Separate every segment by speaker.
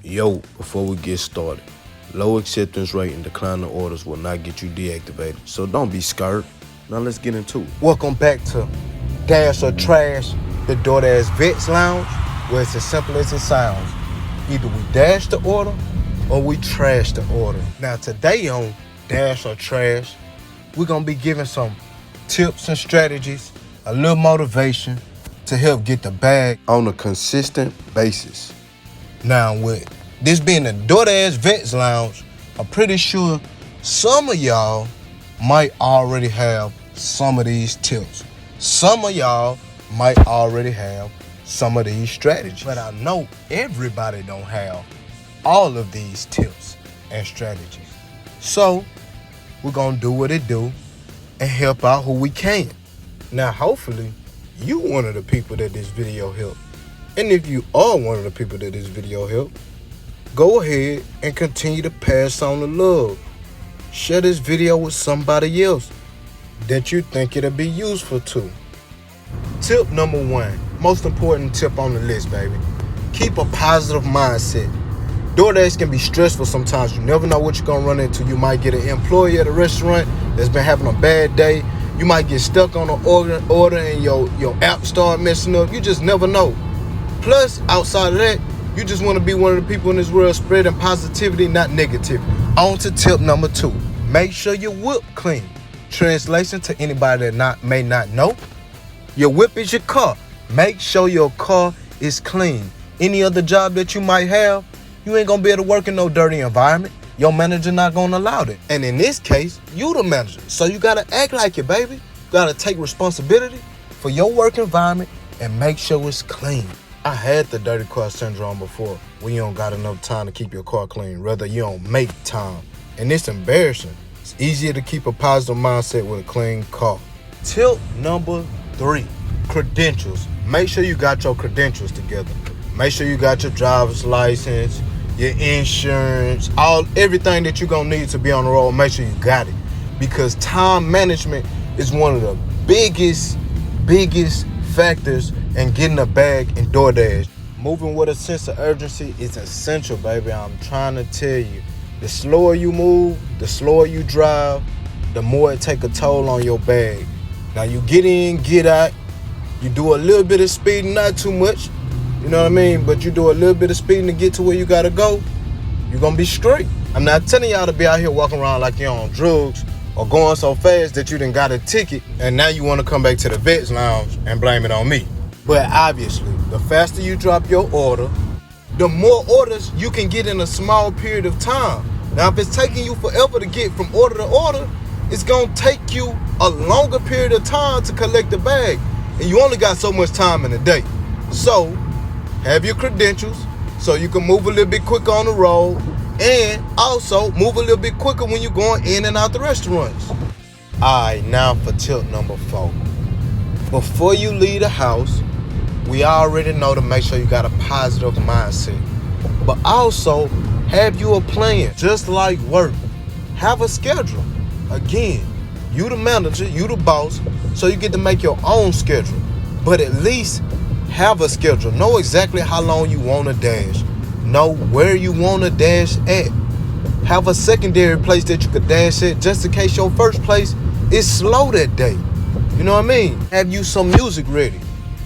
Speaker 1: Yo, before we get started, low acceptance rate and declining orders will not get you deactivated, so don't be scared. Now let's get into it.
Speaker 2: Welcome back to Dash or Trash, the DoorDash Vets Lounge, where it's as simple as it sounds. Either we dash the order or we trash the order. Now today on Dash or Trash, we're going to be giving some tips and strategies, a little motivation to help get the bag
Speaker 1: On a consistent basis.
Speaker 2: Now, with this being the DoorDash Vets Lounge, I'm pretty sure some of y'all might already have some of these tips. Some of y'all might already have some of these strategies. But I know everybody don't have all of these tips and strategies. So, we're going to do what it do and help out who we can. Now, hopefully, you one of the people that this video helped. And if you are one of the people that this video helped, go ahead and continue to pass on the love. Share this video with somebody else that you think it'll be useful to. Tip number 1, most important tip on the list, baby. Keep a positive mindset. DoorDash can be stressful sometimes. You never know what you're gonna run into. You might get an employee at a restaurant that's been having a bad day. You might get stuck on an order and your app start messing up. You just never know. Plus, outside of that, you just want to be one of the people in this world spreading positivity, not negativity. On to tip number 2. Make sure your whip clean. Translation to anybody that may not know. Your whip is your car. Make sure your car is clean. Any other job that you might have, you ain't going to be able to work in no dirty environment. Your manager not going to allow it. And in this case, you the manager. So you got to act like it, baby. You got to take responsibility for your work environment and make sure it's clean. I had the dirty car syndrome before, when you don't got enough time to keep your car clean. Rather, you don't make time. And it's embarrassing. It's easier to keep a positive mindset with a clean car. Tip number 3, credentials. Make sure you got your credentials together. Make sure you got your driver's license, your insurance, everything that you're going to need to be on the road. Make sure you got it. Because time management is one of the biggest factors and getting a bag in DoorDash. Moving with a sense of urgency is essential, baby. I'm trying to tell you. The slower you move, the slower you drive, the more it take a toll on your bag. Now you get in, get out. You do a little bit of speeding, not too much. You know what I mean? But you do a little bit of speeding to get to where you gotta go, you're gonna be straight. I'm not telling y'all to be out here walking around like you're on drugs or going so fast that you done got a ticket and now you wanna come back to the Vets Lounge and blame it on me. But obviously, the faster you drop your order, the more orders you can get in a small period of time. Now, if it's taking you forever to get from order to order, it's gonna take you a longer period of time to collect the bag. And you only got so much time in a day. So, have your credentials so you can move a little bit quicker on the road and also move a little bit quicker when you're going in and out the restaurants. All right, now for tip number 4. Before you leave the house, we already know to make sure you got a positive mindset. But also, have you a plan. Just like work, have a schedule. Again, you the manager, you the boss, so you get to make your own schedule. But at least have a schedule. Know exactly how long you want to dash. Know where you want to dash at. Have a secondary place that you could dash at just in case your first place is slow that day. You know what I mean? Have you some music ready.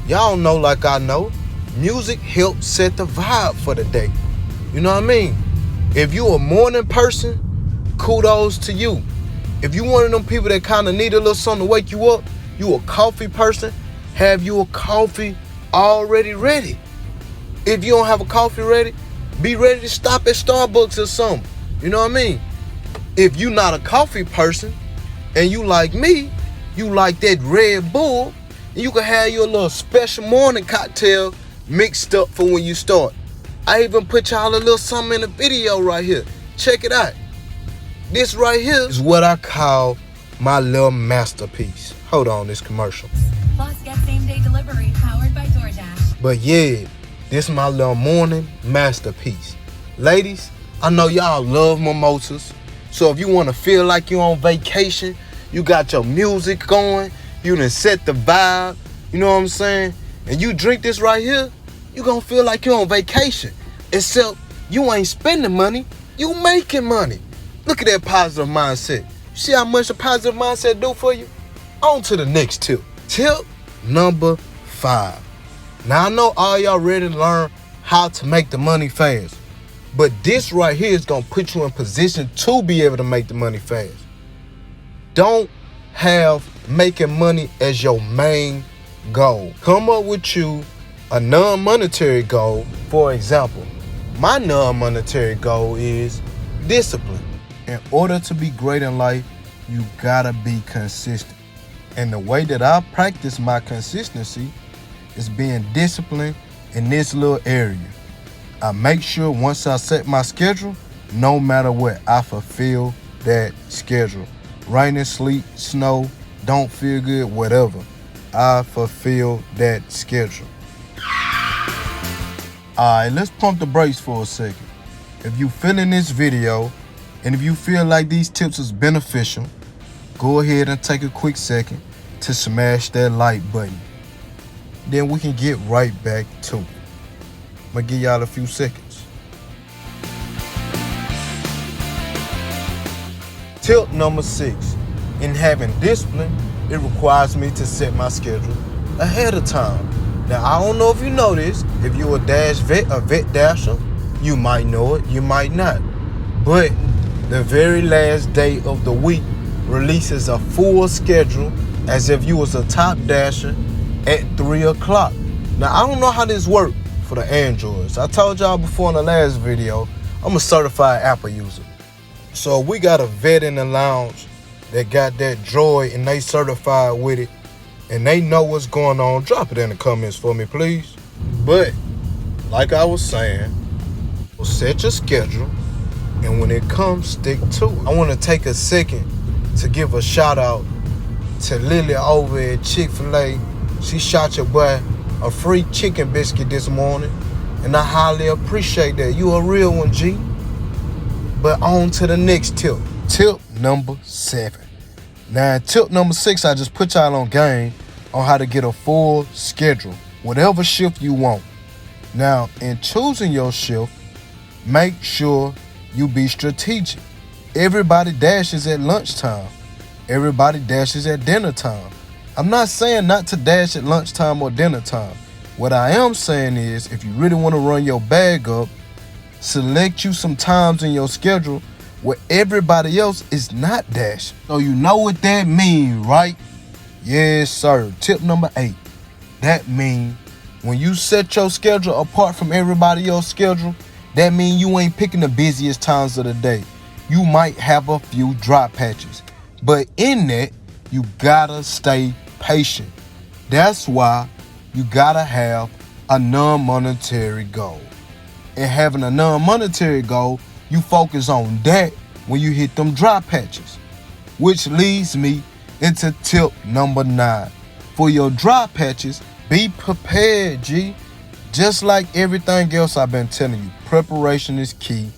Speaker 2: Y'all know, like I know, music helps set the vibe for the day. You know what I mean? If you a morning person, kudos to you. If you one of them people that kind of need a little something to wake you up, you a coffee person, have you a coffee already ready. If you don't have a coffee ready, be ready to stop at Starbucks or something. You know what I mean? If you not a coffee person and you like me, you like that Red Bull, and you can have your little special morning cocktail mixed up for when you start. I even put y'all a little something in the video right here. Check it out. This right here is what I call my little masterpiece. Hold on, this commercial.
Speaker 3: Plus, get same-day delivery powered by DoorDash.
Speaker 2: But yeah, this is my little morning masterpiece. Ladies, I know y'all love mimosas. So if you want to feel like you're on vacation, you got your music going, you done set the vibe, you know what I'm saying? And you drink this right here, you gonna feel like you're on vacation. Except You ain't spending money, you making money. Look at that positive mindset. You see how much a positive mindset do for you? On to the next tip. Tip number 5. Now I know all y'all ready to learn how to make the money fast, but this right here is gonna put you in position to be able to make the money fast. Don't have making money as your main goal. Come up with you a non-monetary goal. For example, my non-monetary goal is discipline. In order to be great in life, you gotta be consistent. And the way that I practice my consistency is being disciplined in this little area. I make sure once I set my schedule, no matter what, I fulfill that schedule. Rain and sleet, snow, don't feel good, whatever. I fulfill that schedule. Alright, let's pump the brakes for a second. If you feeling this video and if you feel like these tips is beneficial, go ahead and take a quick second to smash that like button. Then we can get right back to it. I'm gonna give y'all a few seconds. Tip number 6. In having discipline, it requires me to set my schedule ahead of time. Now, I don't know if you know this. If you're a vet dasher, you might know it, you might not. But the very last day of the week releases a full schedule as if you was a top dasher at 3 o'clock. Now, I don't know how this works for the Androids. I told y'all before in the last video, I'm a certified Apple user. So we got a vet in the lounge that got that droid and they certified with it and they know what's going on. Drop it in the comments for me, please. But like I was saying, set your schedule and when it comes, stick to it. I want to take a second to give a shout out to Lily over at Chick-fil-A. She shot your boy a free chicken biscuit this morning, and I highly appreciate that. You a real one, G. But on to the next tip. Tip number 7. Now, tip number 6, I just put y'all on game on how to get a full schedule, whatever shift you want. Now, in choosing your shift, make sure you be strategic. Everybody dashes at lunchtime. Everybody dashes at dinner time. I'm not saying not to dash at lunchtime or dinner time. What I am saying is, if you really want to run your bag up, select you some times in your schedule where everybody else is not dashing. So you know what that means, right? Yes, sir. Tip number 8. That means when you set your schedule apart from everybody else's schedule, that means you ain't picking the busiest times of the day. You might have a few drop patches, but in that, you gotta stay patient. That's why you gotta have a non-monetary goal. And having a non-monetary goal, you focus on that when you hit them drop patches. Which leads me into tip number 9. For your drop patches, be prepared, G. Just like everything else I've been telling you, preparation is key.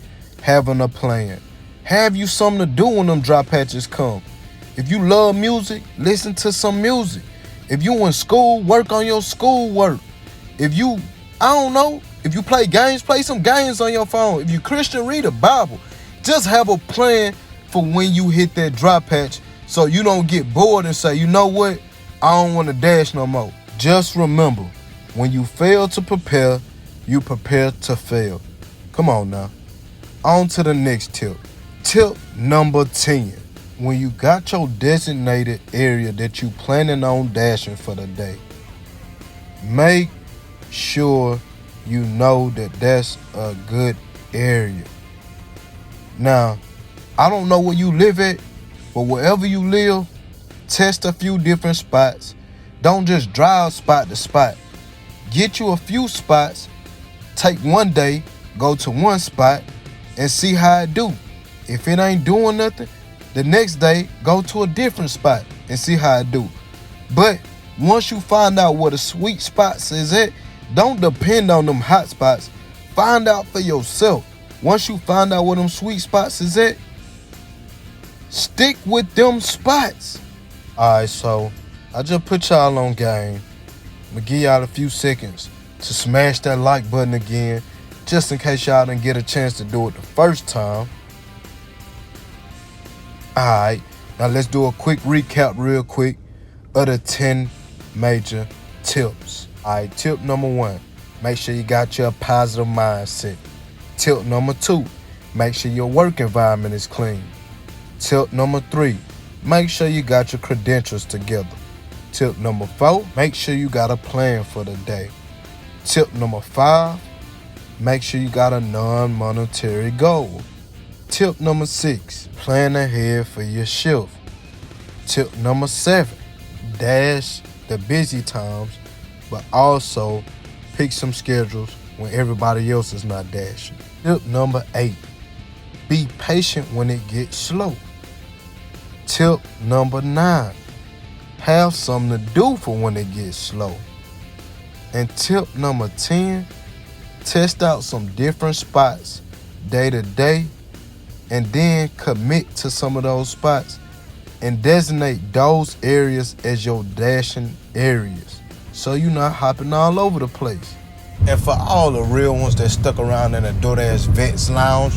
Speaker 2: Having a plan. Have you something to do when them drop patches come. If you love music, listen to some music. If you in school, work on your schoolwork. If you, I don't know, if you play games, play some games on your phone. If you Christian, read the Bible. Just have a plan for when you hit that drop patch so you don't get bored and say, you know what, I don't want to dash no more. Just remember, when you fail to prepare, you prepare to fail. Come on now. On to the next tip. Tip number 10. When you got your designated area that you planning on dashing for the day, make sure you know that that's a good area. Now, I don't know where you live at, but wherever you live, test a few different spots. Don't just drive spot to spot. Get you a few spots, take one day, go to one spot, and see how it do. If it ain't doing nothing, the next day, go to a different spot and see how it do. But once you find out where the sweet spots is at, don't depend on them hot spots. Find out for yourself. Once you find out where them sweet spots is at, stick with them spots. Alright, so I just put y'all on game. I'm gonna give y'all a few seconds to smash that like button again. just in case y'all didn't get a chance to do it the first time. Alright, now let's do a quick recap real quick of the 10 major tips. Alright, tip number 1, make sure you got your positive mindset. Tip number 2, make sure your work environment is clean. Tip number 3, make sure you got your credentials together. Tip number 4, make sure you got a plan for the day. Tip number 5, make sure you got a non-monetary goal. Tip number 6, plan ahead for your shift. Tip number 7, dash the busy times, but also pick some schedules when everybody else is not dashing. Tip number 8, be patient when it gets slow. Tip number 9, have something to do for when it gets slow. And tip number 10, test out some different spots day to day, and then commit to some of those spots and designate those areas as your dashing areas, so you're not hopping all over the place. And for all the real ones that stuck around in the DoorDash Vets Lounge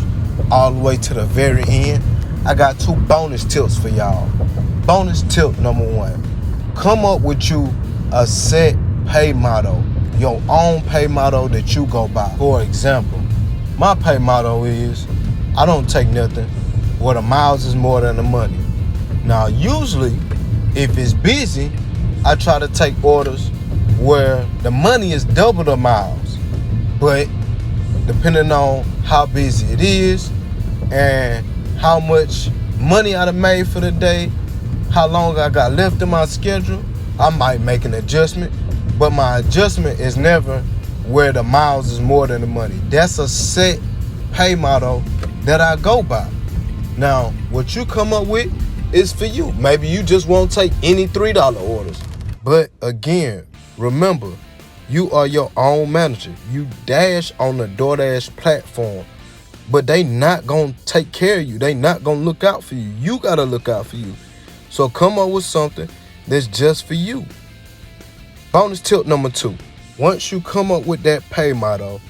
Speaker 2: all the way to the very end, I got 2 bonus tips for y'all. Bonus tip number 1, come up with you a set pay motto, your own pay motto that you go by. For example, my pay motto is, I don't take nothing where the miles is more than the money. Now, usually, if it's busy, I try to take orders where the money is double the miles. But depending on how busy it is and how much money I done made for the day, how long I got left in my schedule, I might make an adjustment. But my adjustment is never where the miles is more than the money. That's a set pay motto that I go by. Now, what you come up with is for you. Maybe you just won't take any $3 orders. But again, remember, you are your own manager. You dash on the DoorDash platform, but they not gonna take care of you. They not gonna look out for you. You gotta look out for you. So come up with something that's just for you. Bonus tip number 2, once you come up with that pay motto,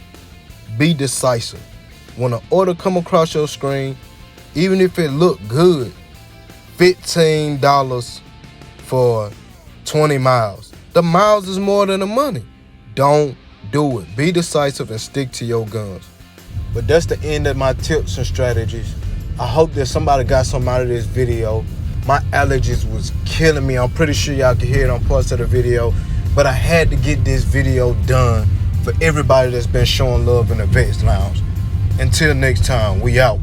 Speaker 2: be decisive. When an order come across your screen, even if it look good, $15 for 20 miles. The miles is more than the money. Don't do it. Be decisive and stick to your guns. But that's the end of my tips and strategies. I hope that somebody got something out of this video. My allergies was killing me. I'm pretty sure y'all can hear it on parts of the video. But I had to get this video done for everybody that's been showing love in the Vets Lounge. Until next time, we out.